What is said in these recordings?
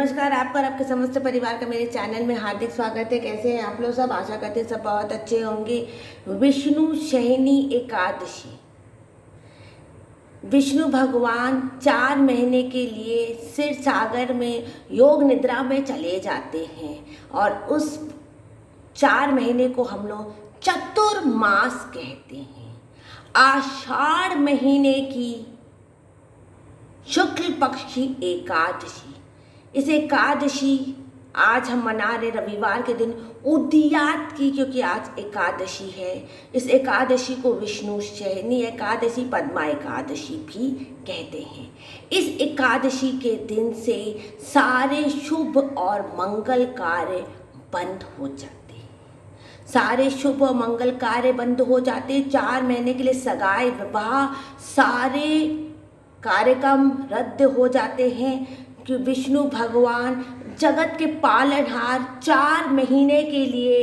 नमस्कार, आपका और आपके समस्त परिवार का मेरे चैनल में हार्दिक स्वागत है। कैसे हैं आप लोग सब? आशा करते हैं सब बहुत अच्छे होंगे। विष्णु शयनी एकादशी। विष्णु भगवान 4 महीने के लिए क्षीर सागर में योग निद्रा में चले जाते हैं और उस 4 महीने को हम लोग चतुर्मास कहते हैं। आषाढ़ महीने की शुक्ल पक्ष की एकादशी, इस एकादशी आज हम मना रहे रविवार के दिन उद्यात की, क्योंकि आज एकादशी है। इस एकादशी को विष्णु शयनी एकादशी, पद्मा एकादशी भी कहते हैं। इस एकादशी के दिन से सारे शुभ और मंगल कार्य बंद हो जाते हैं। सारे शुभ और मंगल कार्य बंद हो जाते हैं। 4 महीने के लिए सगाई विवाह सारे कार्यक्रम रद्द हो जाते हैं कि विष्णु भगवान जगत के पालनहार 4 महीने के लिए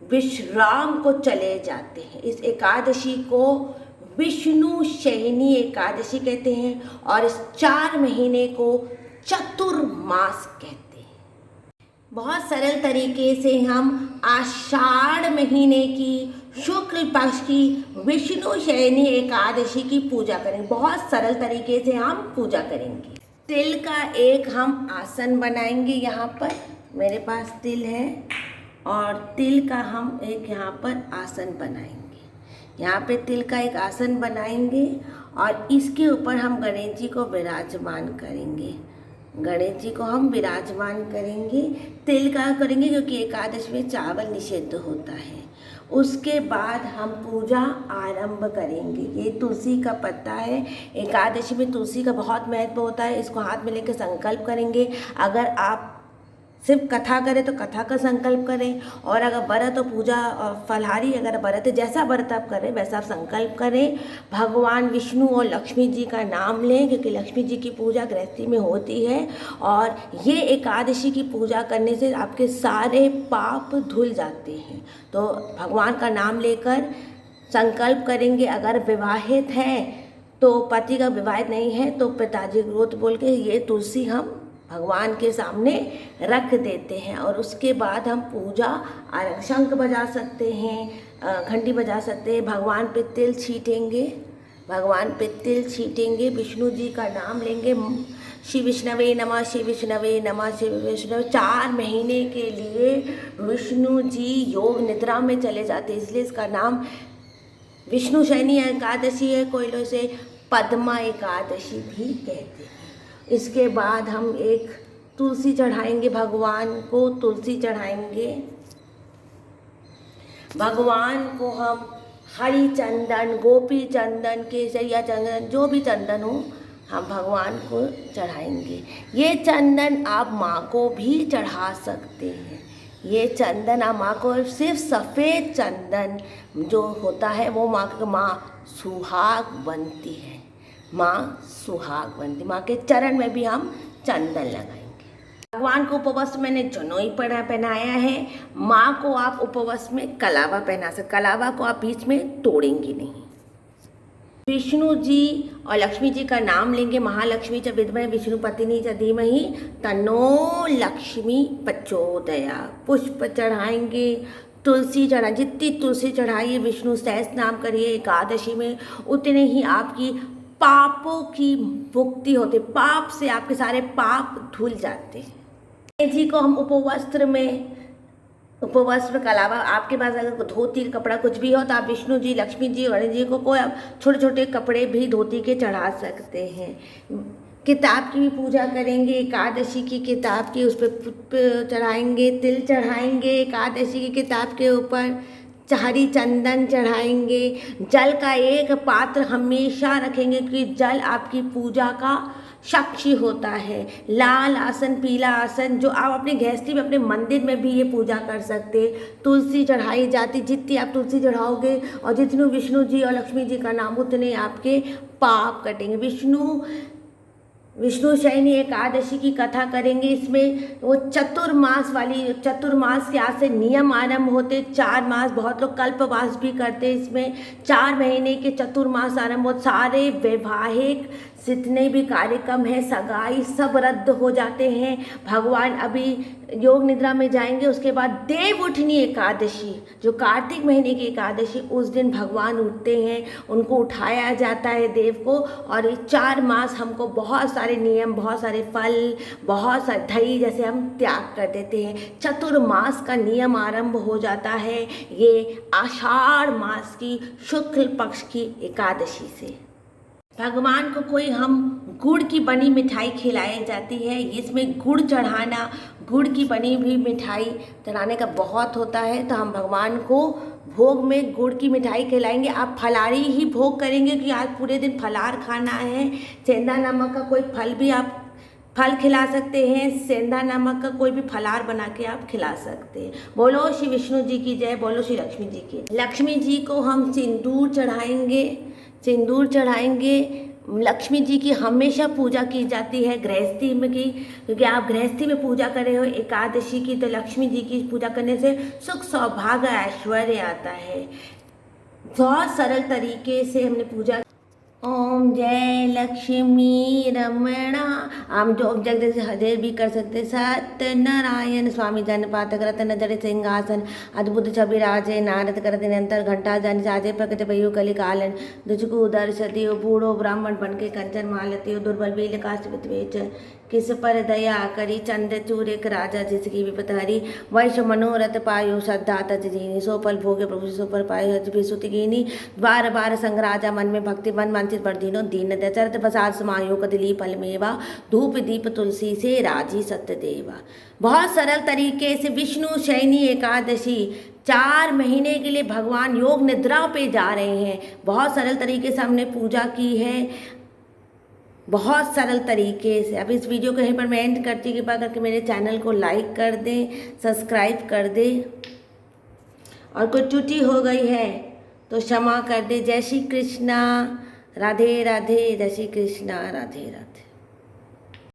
विश्राम को चले जाते हैं। इस एकादशी को विष्णु शयनी एकादशी कहते हैं और इस 4 महीने को चतुर्मास कहते हैं। बहुत सरल तरीके से हम आषाढ़ महीने की शुक्ल पक्ष की विष्णु शयनी एकादशी की पूजा करेंगे। बहुत सरल तरीके से हम पूजा करेंगे। तिल का एक हम आसन बनाएंगे। यहाँ पर मेरे पास तिल है और तिल का हम एक यहाँ पर आसन बनाएंगे। यहाँ पे तिल का एक आसन बनाएंगे और इसके ऊपर हम गणेश जी को विराजमान करेंगे। गणेश जी को हम विराजमान करेंगे। तिल का करेंगे क्योंकि एकादशी में चावल निषिद्ध होता है। उसके बाद हम पूजा आरंभ करेंगे। ये तुलसी का पत्ता है। एकादशी में तुलसी का बहुत महत्व होता है। इसको हाथ में लेकर संकल्प करेंगे। अगर आप सिर्फ कथा करें तो कथा का संकल्प करें, और अगर व्रत तो पूजा और फलहारी अगर व्रत है, जैसा व्रत आप करें वैसा आप संकल्प करें। भगवान विष्णु और लक्ष्मी जी का नाम लें, क्योंकि लक्ष्मी जी की पूजा गृहस्थी में होती है और ये एकादशी की पूजा करने से आपके सारे पाप धुल जाते हैं। तो भगवान का नाम लेकर संकल्प करेंगे। अगर विवाहित हैं तो पति का, विवाहित नहीं है तो पिताजी को बोल के ये तुलसी हम भगवान के सामने रख देते हैं। और उसके बाद हम पूजा शंख बजा सकते हैं, घंटी बजा सकते हैं। भगवान पे तिल छीटेंगे, भगवान पे तिल छीटेंगे। विष्णु जी का नाम लेंगे। श्री विष्णवे नमः, श्री विष्णवे नमः, श्री विष्णवे। 4 महीने के लिए विष्णु जी योग निद्रा में चले जाते, इसलिए इसका नाम विष्णु शयनी एकादशी है। कोई लोग इसे पद्मा एकादशी भी कहते हैं। इसके बाद हम एक तुलसी चढ़ाएंगे, भगवान को तुलसी चढ़ाएंगे। भगवान को हम हरी चंदन, गोपी चंदन, केसरिया चंदन, जो भी चंदन हो हम भगवान को चढ़ाएंगे। ये चंदन आप माँ को भी चढ़ा सकते हैं। ये चंदन आप माँ को, सिर्फ सफ़ेद चंदन जो होता है वो माँ सुहाग बनती है। माँ सुहाग बनती, माँ के चरण में भी हम चंदन लगाएंगे। भगवान को उपवस्त्र मैंने जनोई पहनाया है। माँ को आप उपवस्त्र में कलावा पहना सकते। कलावा को आप बीच में तोड़ेंगे नहीं। विष्णु जी और लक्ष्मी जी का नाम लेंगे। महालक्ष्मी च विद्महे विष्णुपत्नी च धीमहि तन्नो लक्ष्मी प्रचोदयात्। पुष्प चढ़ाएंगे, तुलसी चढ़ा, जितनी तुलसी चढ़ाइए, विष्णु सहस्त्र नाम करिए एकादशी में, उतने ही आपकी पापों की मुक्ति होती। पाप से आपके सारे पाप धुल जाते हैं। गणेश जी को हम उपवस्त्र में के अलावा आपके पास अगर धोती कपड़ा कुछ भी हो तो आप विष्णु जी, लक्ष्मी जी, गणेश जी को कोई छोटे छोटे कपड़े भी धोती के चढ़ा सकते हैं। किताब की भी पूजा करेंगे। एकादशी की किताब की उस पर चढ़ाएंगे, तिल चढ़ाएंगे। एकादशी की किताब के ऊपर हरी चंदन चढ़ाएंगे। जल का एक पात्र हमेशा रखेंगे, क्योंकि जल आपकी पूजा का साक्षी होता है। लाल आसन, पीला आसन, जो आप अपने गृहस्थी में, अपने मंदिर में भी ये पूजा कर सकते। तुलसी चढ़ाई जाती, जितनी आप तुलसी चढ़ाओगे और जितने विष्णु जी और लक्ष्मी जी का नाम, उतने आपके पाप कटेंगे। विष्णु शयनी एकादशी की कथा करेंगे। इसमें वो चतुर्मास के आज से नियम आरंभ होते। 4 मास, बहुत लोग कल्पवास भी करते। इसमें 4 महीने के चतुर्मास आरंभ हो। सारे वैवाहिक जितने भी कार्यक्रम है सगाई सब रद्द हो जाते हैं। भगवान अभी योग निद्रा में जाएंगे। उसके बाद देव उठनी एकादशी, जो कार्तिक महीने की एकादशी, उस दिन भगवान उठते हैं, उनको उठाया जाता है देव को। और ये 4 मास हमको बहुत सारे नियम, बहुत सारे फल, बहुत सारे दही जैसे हम त्याग कर देते हैं। चतुर्मास का नियम आरंभ हो जाता है ये आषाढ़ मास की शुक्ल पक्ष की एकादशी से। भगवान को कोई हम गुड़ की बनी मिठाई खिलाई जाती है। इसमें गुड़ चढ़ाना, गुड़ की बनी हुई मिठाई चढ़ाने का बहुत होता है। तो हम भगवान को भोग में गुड़ की मिठाई खिलाएंगे। आप फलारी ही भोग करेंगे कि आज पूरे दिन फलार खाना है। सेंधा नमक का कोई फल भी आप फल खिला सकते हैं। सेंधा नमक का कोई भी फलार बना के आप खिला सकते हैं। बोलो श्री विष्णु जी की जय, बोलो श्री लक्ष्मी जी की। लक्ष्मी जी को हम सिंदूर चढ़ाएंगे, सिंदूर चढ़ाएंगे। लक्ष्मी जी की हमेशा पूजा की जाती है गृहस्थी में की, क्योंकि आप गृहस्थी में पूजा कर रहे हो एकादशी की, तो लक्ष्मी जी की पूजा करने से सुख सौभाग्य ऐश्वर्य आता है। बहुत सरल तरीके से हमने पूजा। ओम जय लक्ष्मी रमणा। आप जो जगदीश हदेर भी कर सकते। सत्यनारायण स्वामी जन पातक रतन जड़े सिंहासन अद्भुत छवि राजे नारद करत निरंतर घंटा जन साजे प्रकट भयु कलि कालन दुचकु दर्शति बूढ़ो ब्राह्मण बन के कंचन मालती दुर्बल बील काश्मित वेच किस पर दया करी चंद्र चूरिक राजा जिसकी विपत हरी वैश्य मनोरथ पायो श्रद्धा तज दीनी सो पल भोगे प्रभु सो पर पायो हज भी सुति कीनी बार बार संगराजा मन में भक्ति मन मानसित पर दीनो दीन दचरत प्रसाद समायो कदली फल मेवा धूप दीप तुलसी से राजी सत्य देवा। बहुत सरल तरीके से विष्णु शयनी एकादशी 4 महीने के लिए भगवान योग निद्रा पे जा रहे हैं। बहुत सरल तरीके से हमने पूजा की है, बहुत सरल तरीके से। अब इस वीडियो को यहीं पर मैं एंड करती हूँ। कृपया करके मेरे चैनल को लाइक कर दें, सब्सक्राइब कर दें, और कोई त्रुटि हो गई है तो क्षमा कर दे। जय श्री कृष्णा, राधे राधे, जय श्री कृष्णा, राधे राधे।